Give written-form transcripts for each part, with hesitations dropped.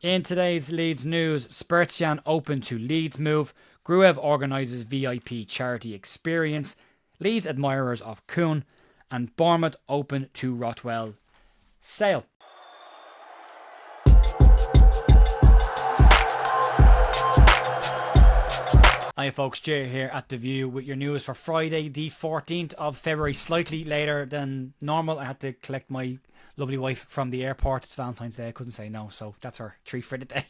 In today's Leeds news, Spertsyan open to Leeds move, Gruev organises VIP charity experience, Leeds admirers of Kuhn, and Bournemouth open to Rothwell sale. Hi folks, Jay here at The View with your news for Friday the 14th of February, slightly later than normal. I had to collect my lovely wife from the airport. It's Valentine's Day, I couldn't say no, so that's our treat for the day.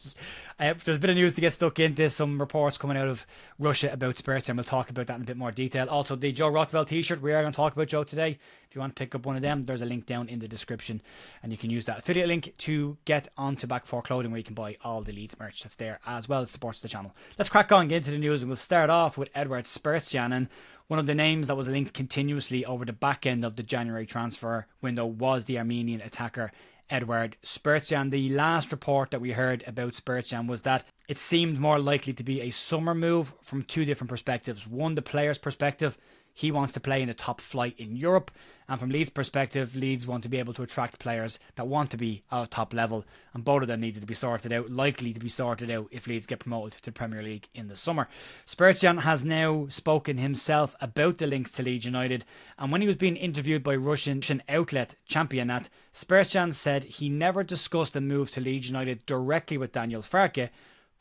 There's a bit of news to get stuck into, some reports coming out of Russia about Spertsyan. We'll talk about that in a bit more detail. Also, the Joe Rothwell t-shirt, we are going to talk about Joe today. If you want to pick up one of them, there's a link down in the description and you can use that affiliate link to get onto Back 4 Clothing, where you can buy all the Leeds merch that's there as well. It supports the channel. Let's crack on, get into the news, and we'll start off with Eduard Spertsyan. And one of the names that was linked continuously over the back end of the January transfer window was the Armenian attacker Eduard Spertsyan. The last report that we heard about Spertsyan was that it seemed more likely to be a summer move from two different perspectives. One, the player's perspective. He wants to play in the top flight in Europe. And from Leeds' perspective, Leeds want to be able to attract players that want to be at top level. And both of them needed to be sorted out, likely to be sorted out if Leeds get promoted to the Premier League in the summer. Spertsyan has now spoken himself about the links to Leeds United. And when he was being interviewed by Russian outlet Championat, Spertsyan said he never discussed a move to Leeds United directly with Daniel Farke,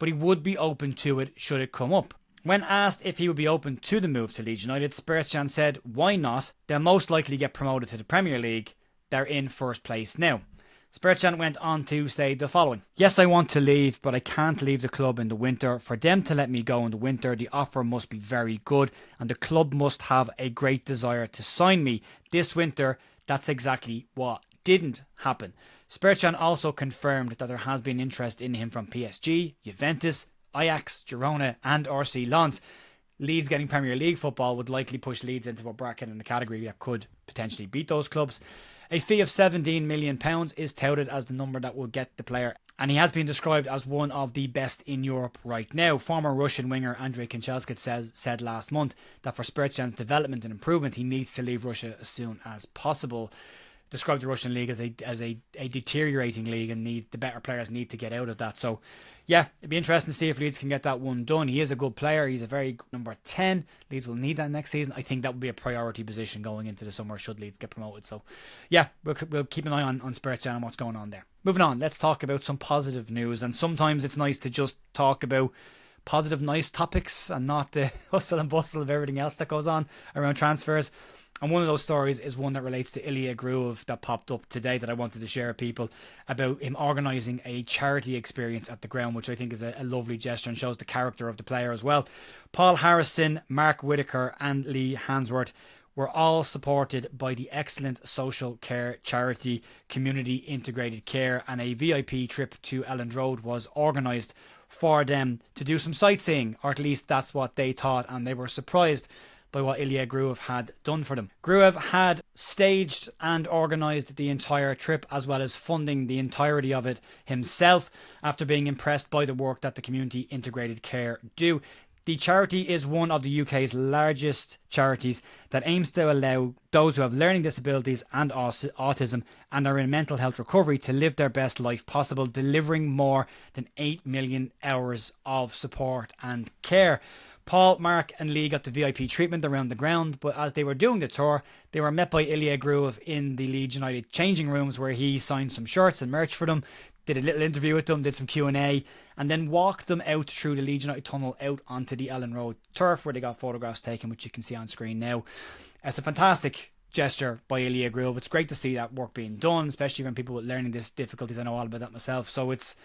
but he would be open to it should it come up. When asked if he would be open to the move to Leeds United, Spertsyan said, "Why not? They'll most likely get promoted to the Premier League. They're in first place now." Spertsyan went on to say the following: "Yes, I want to leave, but I can't leave the club in the winter. For them to let me go in the winter, the offer must be very good, and the club must have a great desire to sign me. This winter, that's exactly what didn't happen." Spertsyan also confirmed that there has been interest in him from PSG, Juventus, Ajax, Girona and RC Lens. Leeds getting Premier League football would likely push Leeds into a bracket in a category that could potentially beat those clubs. A fee of £17 million is touted as the number that will get the player, and he has been described as one of the best in Europe right now. Former Russian winger Andrei Kanchelskis said last month that for Spertsyan's development and improvement, he needs to leave Russia as soon as possible. Described the Russian league as a deteriorating league, and the better players need to get out of that. So yeah, it'd be interesting to see if Leeds can get that one done. He is a good player. He's a very good number 10. Leeds will need that next season. I think that would be a priority position going into the summer should Leeds get promoted. So yeah, we'll keep an eye on Spertsyan and what's going on there. Moving on, let's talk about some positive news. And sometimes it's nice to just talk about positive, nice topics and not the hustle and bustle of everything else that goes on around transfers. And one of those stories is one that relates to Ilia Gruev that popped up today that I wanted to share with people about him organising a charity experience at the ground, which I think is a lovely gesture and shows the character of the player as well. Paul Harrison, Mark Whitaker and Lee Hansworth were all supported by the excellent social care charity Community Integrated Care, and a VIP trip to Elland Road was organised for them to do some sightseeing, or at least that's what they thought, and they were surprised by what Ilia Gruev had done for them. Gruev had staged and organised the entire trip, as well as funding the entirety of it himself, after being impressed by the work that the Community Integrated Care do. The charity is one of the UK's largest charities that aims to allow those who have learning disabilities and autism and are in mental health recovery to live their best life possible, delivering more than 8 million hours of support and care. Paul, Mark and Lee got the VIP treatment around the ground, but as they were doing the tour, they were met by Ilia Gruev in the Leeds United changing rooms, where he signed some shirts and merch for them, did a little interview with them, did some Q&A, and then walked them out through the Leeds United tunnel out onto the Elland Road turf, where they got photographs taken, which you can see on screen now. It's a fantastic gesture by Ilia Gruev. It's great to see that work being done, especially when people with learning difficulties. I know all about that myself, so it's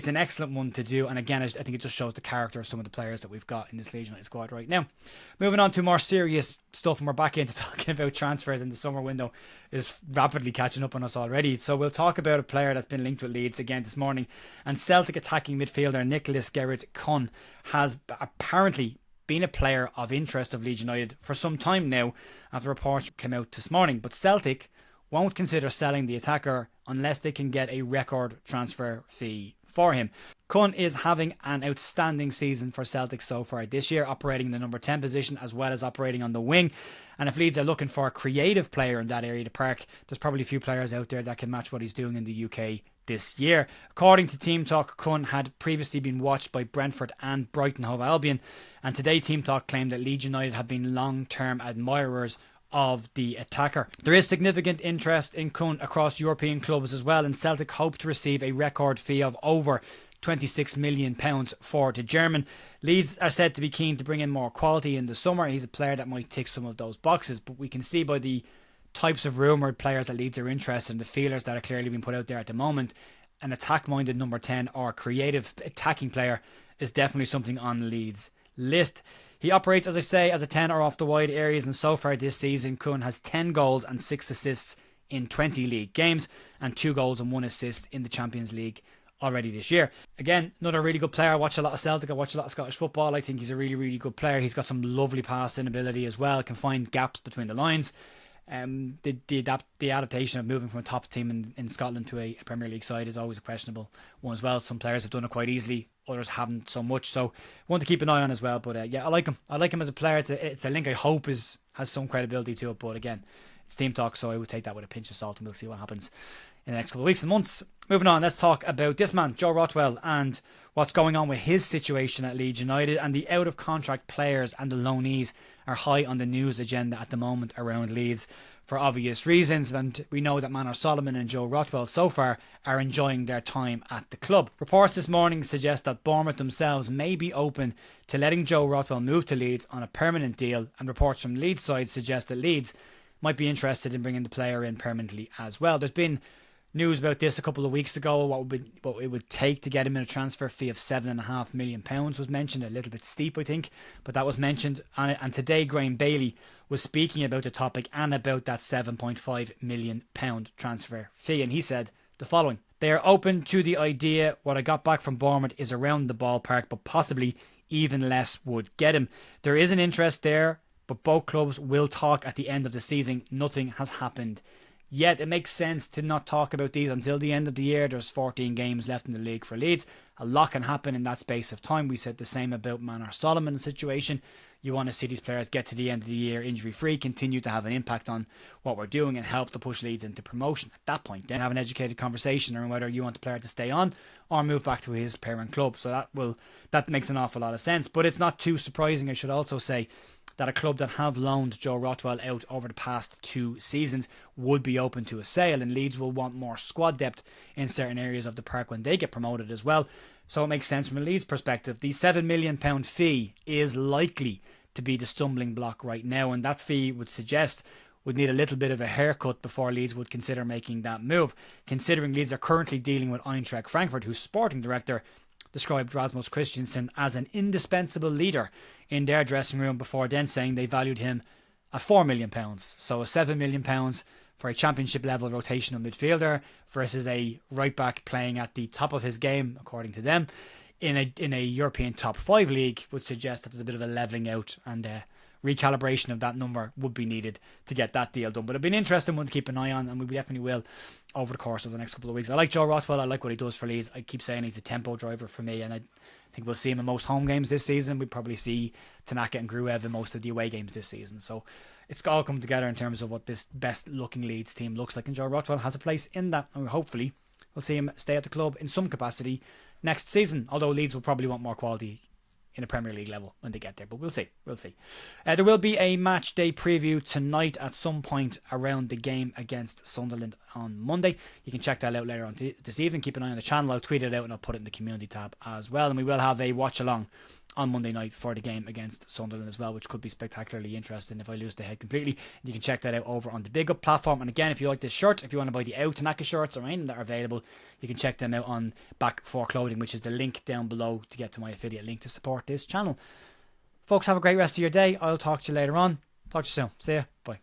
an excellent one to do, and again, I think it just shows the character of some of the players that we've got in this Leeds United squad right now. Moving on to more serious stuff, and we're back into talking about transfers, in the summer window is rapidly catching up on us already. So we'll talk about a player that's been linked with Leeds again this morning, and Celtic attacking midfielder Nicholas-gerrit Kuhn has apparently been a player of interest of Leeds United for some time now, after reports came out this morning. But Celtic won't consider selling the attacker unless they can get a record transfer fee for him. Kuhn is having an outstanding season for Celtic so far this year, operating in the number 10 position as well as operating on the wing. And if Leeds are looking for a creative player in that area of the park, there's probably a few players out there that can match what he's doing in the UK this year. According to Team Talk, Kuhn had previously been watched by Brentford and Brighton Hove Albion, and today Team Talk claimed that Leeds United have been long-term admirers of the attacker. There is significant interest in Kuhn across European clubs as well, and Celtic hope to receive a record fee of over £26 million for the German. Leeds are said to be keen to bring in more quality in the summer. He's a player that might tick some of those boxes, but we can see by the types of rumoured players that Leeds are interested in, the feelers that are clearly being put out there at the moment, an attack-minded number 10 or creative attacking player is definitely something on Leeds' list. He operates, as I say, as a 10 or off the wide areas, and so far this season, Kuhn has 10 goals and 6 assists in 20 league games, and 2 goals and 1 assist in the Champions League already this year. Again, another really good player. I watch a lot of Celtic, I watch a lot of Scottish football. I think he's a really, really good player. He's got some lovely passing ability as well, can find gaps between the lines. The adaptation of moving from a top team in Scotland to a Premier League side is always a questionable one as well. Some players have done it quite easily, others haven't so much. So one to keep an eye on as well. But yeah, I like him. I like him as a player. It's a link I hope has some credibility to it. But again, it's Team Talk, so I would take that with a pinch of salt, and we'll see what happens in the next couple of weeks and months. Moving on, let's talk about this man, Joe Rothwell, and what's going on with his situation at Leeds United. And the out-of-contract players and the loanees are high on the news agenda at the moment around Leeds for obvious reasons. And we know that Manor Solomon and Joe Rothwell so far are enjoying their time at the club. Reports this morning suggest that Bournemouth themselves may be open to letting Joe Rothwell move to Leeds on a permanent deal. And reports from Leeds side suggest that Leeds might be interested in bringing the player in permanently as well. There's been news about this a couple of weeks ago. What it would take to get him in a transfer fee of £7.5 million was mentioned. A little bit steep, I think, but that was mentioned. And today Graham Bailey was speaking about the topic and about that £7.5 million transfer fee, and he said the following: "They are open to the idea. What I got back from Bournemouth is around the ballpark, but possibly even less would get him. There is an interest there, but both clubs will talk at the end of the season. Nothing has happened yet." It makes sense to not talk about these until the end of the year. There's 14 games left in the league for Leeds. A lot can happen in that space of time. We said the same about Manor Solomon's situation. You want to see these players get to the end of the year injury-free, continue to have an impact on what we're doing and help to push Leeds into promotion. At that point, then have an educated conversation around whether you want the player to stay on or move back to his parent club. So that makes an awful lot of sense. But it's not too surprising, I should also say, that a club that have loaned Joe Rothwell out over the past 2 seasons would be open to a sale, and Leeds will want more squad depth in certain areas of the park when they get promoted as well. So it makes sense from a Leeds perspective. The £7 million fee is likely to be the stumbling block right now, and that fee would suggest would need a little bit of a haircut before Leeds would consider making that move, considering Leeds are currently dealing with Eintracht Frankfurt, whose sporting director described Rasmus Christensen as an indispensable leader in their dressing room, before then saying they valued him at £4 million. So a £7 million for a championship level rotational midfielder versus a right back playing at the top of his game, according to them, in a European top 5 league, would suggest that there's a bit of a levelling out, and recalibration of that number would be needed to get that deal done. But it'd be an interesting one to keep an eye on, and we definitely will over the course of the next couple of weeks. I like Joe Rothwell. I like what he does for Leeds. I keep saying he's a tempo driver for me, and I think we'll see him in most home games this season. We probably see Tanaka and Gruev in most of the away games this season. So it's all come together in terms of what this best looking Leeds team looks like, and Joe Rothwell has a place in that, and hopefully we'll see him stay at the club in some capacity next season, although Leeds will probably want more quality in a Premier League level when they get there, but we'll see. There will be a match day preview tonight at some point around the game against Sunderland on Monday. You can check that out later on this evening. Keep an eye on the channel. I'll tweet it out and I'll put it in the community tab as well. And we will have a watch along on Monday night for the game against Sunderland as well, which could be spectacularly interesting if I lose the head completely. You can check that out over on the Big Up platform. And again, if you like this shirt, if you want to buy the Out Tanaka shirts or anything that are available, you can check them out on Back 4 Clothing, which is the link down below to get to my affiliate link to support this channel. Folks, have a great rest of your day. I'll talk to you later on. Talk to you soon. See ya. Bye.